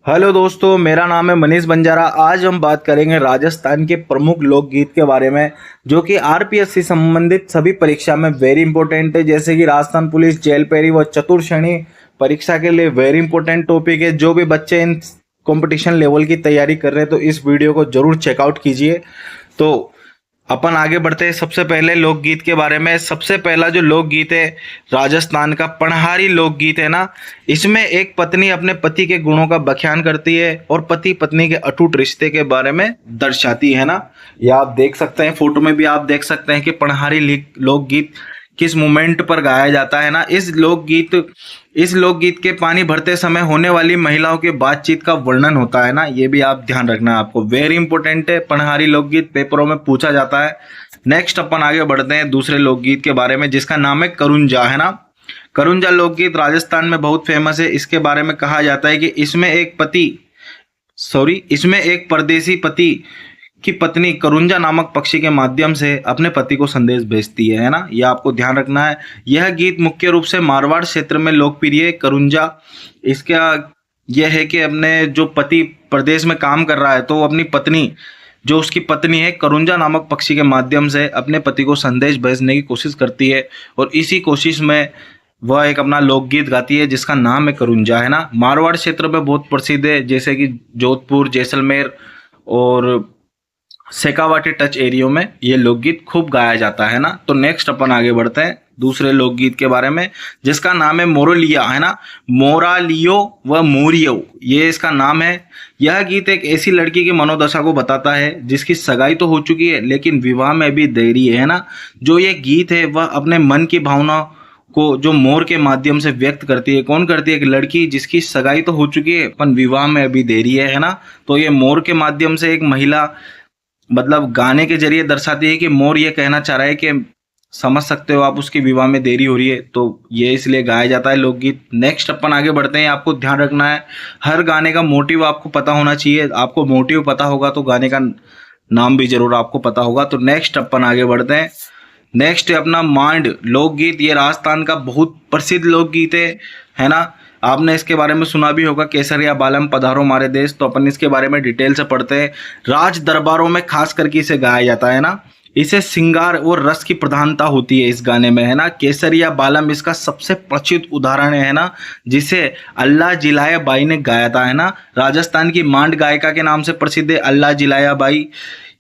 Hello दोस्तों, मेरा नाम है मनीष बंजारा। आज हम बात करेंगे राजस्थान के प्रमुख लोकगीत के बारे में, जो कि आरपीएससी संबंधित सभी परीक्षा में वेरी इंपॉर्टेंट है। जैसे कि राजस्थान पुलिस, जेल पेरी व चतुर्श्रेणी परीक्षा के लिए वेरी इंपॉर्टेंट टॉपिक है। जो भी बच्चे इन कंपटीशन लेवल की तैयारी कर रहे हैं तो इस वीडियो को जरूर चेकआउट कीजिए। तो अपन आगे बढ़ते हैं। सबसे पहले लोकगीत के बारे में। सबसे पहला जो लोकगीत है राजस्थान का पनहारी लोकगीत है ना, इसमें एक पत्नी अपने पति के गुणों का बखान करती है और पति पत्नी के अटूट रिश्ते के बारे में दर्शाती है ना। यह आप देख सकते हैं, फोटो में भी आप देख सकते हैं कि पनहारी लोकगीत किस मोमेंट पर गाया जाता है ना। इस लोकगीत के पानी भरते समय होने वाली महिलाओं के बातचीत का वर्णन होता है ना। ये भी आप ध्यान रखना, आपको वेरी इंपॉर्टेंट है। पनहारी लोकगीत पेपरों में पूछा जाता है। नेक्स्ट अपन आगे बढ़ते हैं दूसरे लोकगीत के बारे में, जिसका नाम है करुंजा है ना। करुंजा लोकगीत राजस्थान में बहुत फेमस है। इसके बारे में कहा जाता है कि इसमें एक परदेसी पति की पत्नी करुंजा नामक पक्षी के माध्यम से अपने पति को संदेश भेजती है ना। यह आपको ध्यान रखना है। यह गीत मुख्य रूप से मारवाड़ क्षेत्र में लोकप्रिय है। करुंजा इसका यह है कि अपने जो पति प्रदेश में काम कर रहा है तो वो अपनी पत्नी, जो उसकी पत्नी है, करुंजा नामक पक्षी के माध्यम से अपने पति को संदेश भेजने की कोशिश करती है और इसी कोशिश में वह एक अपना लोकगीत गाती है जिसका नाम है करुंजा है ना। मारवाड़ क्षेत्र में बहुत प्रसिद्ध है, जैसे कि जोधपुर, जैसलमेर और शेखावाटी टच एरियो में ये लोकगीत खूब गाया जाता है ना। तो नेक्स्ट अपन आगे बढ़ते हैं दूसरे लोकगीत के बारे में, जिसका नाम है मोरलिया है ना। मोरालियो व मोरियो, ये इसका नाम है। यह गीत एक ऐसी लड़की की मनोदशा को बताता है जिसकी सगाई तो हो चुकी है लेकिन विवाह में भी देरी है ना। जो ये गीत है वह अपने मन की भावना को जो मोर के माध्यम से व्यक्त करती है। कौन करती है? एक लड़की जिसकी सगाई तो हो चुकी है पर विवाह में अभी देरी है ना। तो ये मोर के माध्यम से एक महिला मतलब गाने के जरिए दर्शाती है कि मोर ये कहना चाह रहा है कि समझ सकते हो आप, उसके विवाह में देरी हो रही है। तो ये इसलिए गाया जाता है लोकगीत। नेक्स्ट अपन आगे बढ़ते हैं। आपको ध्यान रखना है, हर गाने का मोटिव आपको पता होना चाहिए। आपको मोटिव पता होगा तो गाने का नाम भी जरूर आपको पता होगा। तो नेक्स्ट अपन आगे बढ़ते हैं। नेक्स्ट है अपना मांड लोकगीत। ये राजस्थान का बहुत प्रसिद्ध लोकगीत है ना। आपने इसके बारे में सुना भी होगा, केसरिया बालम पधारो मारे देश। तो अपन इसके बारे में डिटेल से पढ़ते हैं। राज दरबारों में खास करके इसे गाया जाता है ना। इसे श्रृंगार और रस की प्रधानता होती है इस गाने में है ना। केसरिया बालम इसका सबसे प्रचलित उदाहरण है ना, जिसे अल्लाह जिलाया बाई ने गाया था है ना। राजस्थान की मांड गायिका के नाम से प्रसिद्ध है अल्लाह जिलाया बाई।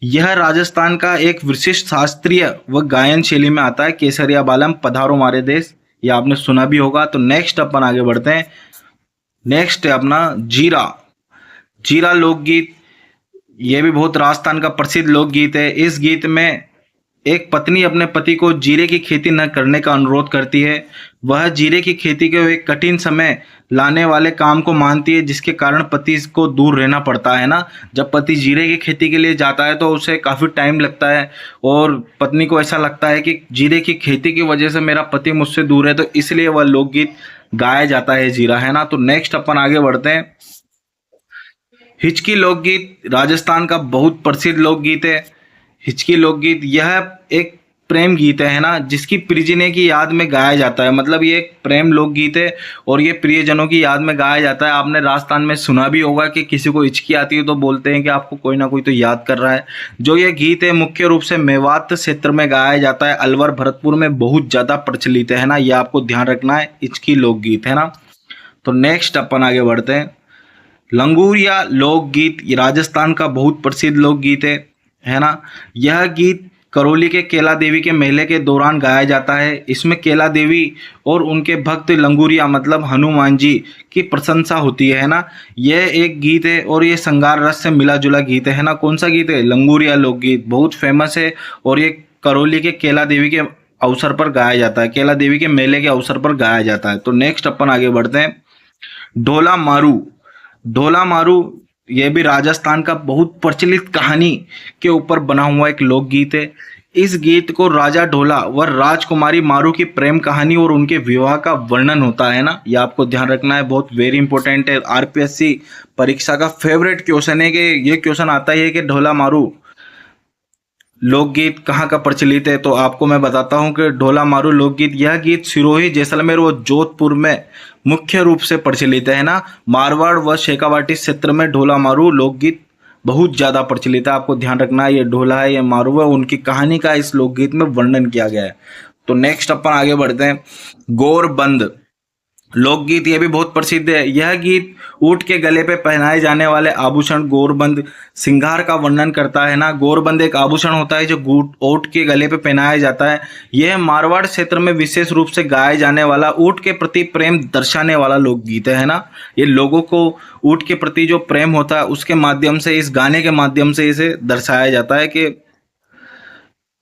यह राजस्थान का एक विशिष्ट शास्त्रीय व गायन शैली में आता है। केसरिया बालम पधारो मारे देश, ये आपने सुना भी होगा। तो नेक्स्ट अपन आगे बढ़ते हैं। नेक्स्ट है अपना जीरा। जीरा लोकगीत, ये भी बहुत राजस्थान का प्रसिद्ध लोकगीत है। इस गीत में एक पत्नी अपने पति को जीरे की खेती न करने का अनुरोध करती है। वह जीरे की खेती के एक कठिन समय लाने वाले काम को मानती है, जिसके कारण पति को दूर रहना पड़ता है ना। जब पति जीरे की खेती के लिए जाता है तो उसे काफ़ी टाइम लगता है और पत्नी को ऐसा लगता है कि जीरे की खेती की वजह से मेरा पति मुझसे दूर है, तो इसलिए वह लोकगीत गाया जाता है जीरा है ना। तो नेक्स्ट अपन आगे बढ़ते हैं। हिचकी लोकगीत राजस्थान का बहुत प्रसिद्ध लोकगीत है। हिचकी लोकगीत यह एक प्रेम गीत है ना, जिसकी प्रियजने की याद में गाया जाता है। मतलब ये एक प्रेम लोकगीत है और ये प्रियजनों की याद में गाया जाता है। आपने राजस्थान में सुना भी होगा कि किसी को हिचकी आती है तो बोलते हैं कि आपको कोई ना कोई तो याद कर रहा है। जो ये गीत है मुख्य रूप से मेवात क्षेत्र में गाया जाता है। अलवर भरतपुर में बहुत ज़्यादा प्रचलित है ना। ये आपको ध्यान रखना है, हिचकी लोकगीत है ना। तो नेक्स्ट अपन आगे बढ़ते हैं। लंगूरिया लोकगीत ये राजस्थान का बहुत प्रसिद्ध लोकगीत है ना। यह गीत करौली के केला देवी के मेले के दौरान गाया जाता है। इसमें केला देवी और उनके भक्त लंगूरिया मतलब हनुमान जी की प्रशंसा होती है ना। यह एक गीत है और ये श्रृंगार रस से मिला जुला गीत है ना। कौन सा गीत है? लंगूरिया लोकगीत, बहुत फेमस है और ये करौली के केला देवी के अवसर पर गाया जाता है। केला देवी के मेले के अवसर पर गाया जाता है। तो नेक्स्ट अपन आगे बढ़ते हैं। ढोला मारू। ढोला मारू ये भी राजस्थान का बहुत प्रचलित कहानी के ऊपर बना हुआ एक लोकगीत है। इस गीत को राजा ढोला व राजकुमारी मारू की प्रेम कहानी और उनके विवाह का वर्णन होता है ना। ये आपको ध्यान रखना है, बहुत वेरी इंपॉर्टेंट है। आरपीएससी परीक्षा का फेवरेट क्वेश्चन है कि ये क्वेश्चन आता है कि ढोला मारू लोकगीत कहाँ का प्रचलित है। तो आपको मैं बताता हूँ कि ढोला मारू लोकगीत, यह गीत सिरोही, जैसलमेर व जोधपुर में मुख्य रूप से प्रचलित है ना। मारवाड़ व शेखावाटी क्षेत्र में ढोला मारू लोकगीत बहुत ज़्यादा प्रचलित है। आपको ध्यान रखना है, ये ढोला है, ये मारू है, उनकी कहानी का इस लोकगीत में वर्णन किया गया है। तो नेक्स्ट अपन आगे बढ़ते हैं। गौरबंद लोकगीत, ये भी बहुत प्रसिद्ध है। यह गीत ऊंट के गले पे पहनाए जाने वाले आभूषण गौरबंद श्रृंगार का वर्णन करता है ना। गौरबंद एक आभूषण होता है जो ऊंट के गले पे पहनाया जाता है। यह मारवाड़ क्षेत्र में विशेष रूप से गाए जाने वाला ऊंट के प्रति प्रेम दर्शाने वाला लोकगीत है ना। ये लोगों को ऊंट के प्रति जो प्रेम होता है उसके माध्यम से, इस गाने के माध्यम से इसे दर्शाया जाता है कि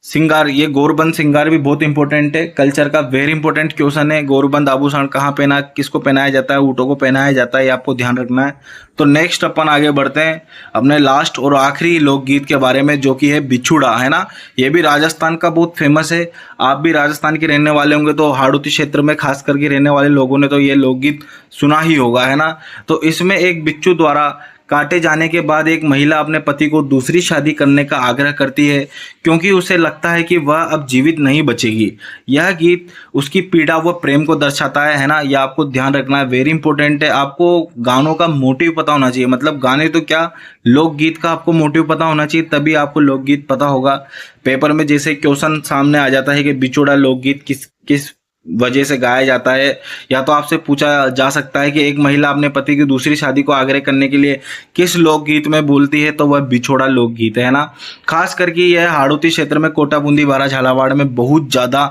श्रृंगार, ये गौरबंद श्रृंगार भी बहुत इंपॉर्टेंट है, कल्चर का वेरी इंपॉर्टेंट क्वेश्चन है। गौरबंद आभूषण कहाँ पहना, किसको पहनाया जाता है, ऊँटों को पहनाया जाता है, ये आपको ध्यान रखना है। तो नेक्स्ट अपन आगे बढ़ते हैं अपने लास्ट और आखिरी लोकगीत के बारे में, जो कि है बिछुड़ा, है ना। ये भी राजस्थान का बहुत फेमस है। आप भी राजस्थान के रहने वाले होंगे तो हाड़ौती क्षेत्र में खास करके रहने वाले लोगों ने तो ये लोकगीत सुना ही होगा, है ना। तो इसमें एक बिच्छू द्वारा काटे जाने के बाद एक महिला अपने पति को दूसरी शादी करने का आग्रह करती है, क्योंकि उसे लगता है कि वह अब जीवित नहीं बचेगी। यह गीत उसकी पीड़ा व प्रेम को दर्शाता है ना। यह आपको ध्यान रखना है, वेरी इंपॉर्टेंट है। आपको गानों का मोटिव पता होना चाहिए, मतलब गाने तो क्या, लोकगीत का आपको मोटिव पता होना चाहिए, तभी आपको लोकगीत पता होगा। पेपर में जैसे क्वेश्चन सामने आ जाता है कि बिछोड़ा लोकगीत किस वजह से गाया जाता है, या तो आपसे पूछा जा सकता है कि एक महिला अपने पति की दूसरी शादी को आग्रह करने के लिए किस लोकगीत में बोलती है, तो वह बिछोड़ा लोकगीत है ना। खास करके यह हाड़ौती क्षेत्र में कोटा बूंदी बारा झालावाड़ में बहुत ज़्यादा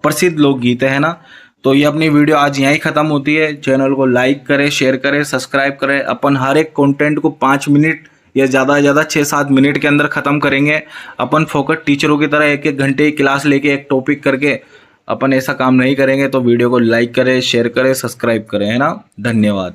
प्रसिद्ध लोकगीत है ना। तो ये अपनी वीडियो आज यहीं ख़त्म होती है। चैनल को लाइक करें, शेयर करें, सब्सक्राइब करें। अपन हर एक कंटेंट को 5 मिनट या ज़्यादा से ज़्यादा 6-7 मिनट के अंदर ख़त्म करेंगे। अपन फोकस टीचरों की तरह 1-1 घंटे की क्लास लेके एक टॉपिक करके अपन ऐसा काम नहीं करेंगे। तो वीडियो को लाइक करें, शेयर करें, सब्सक्राइब करें, है ना। धन्यवाद।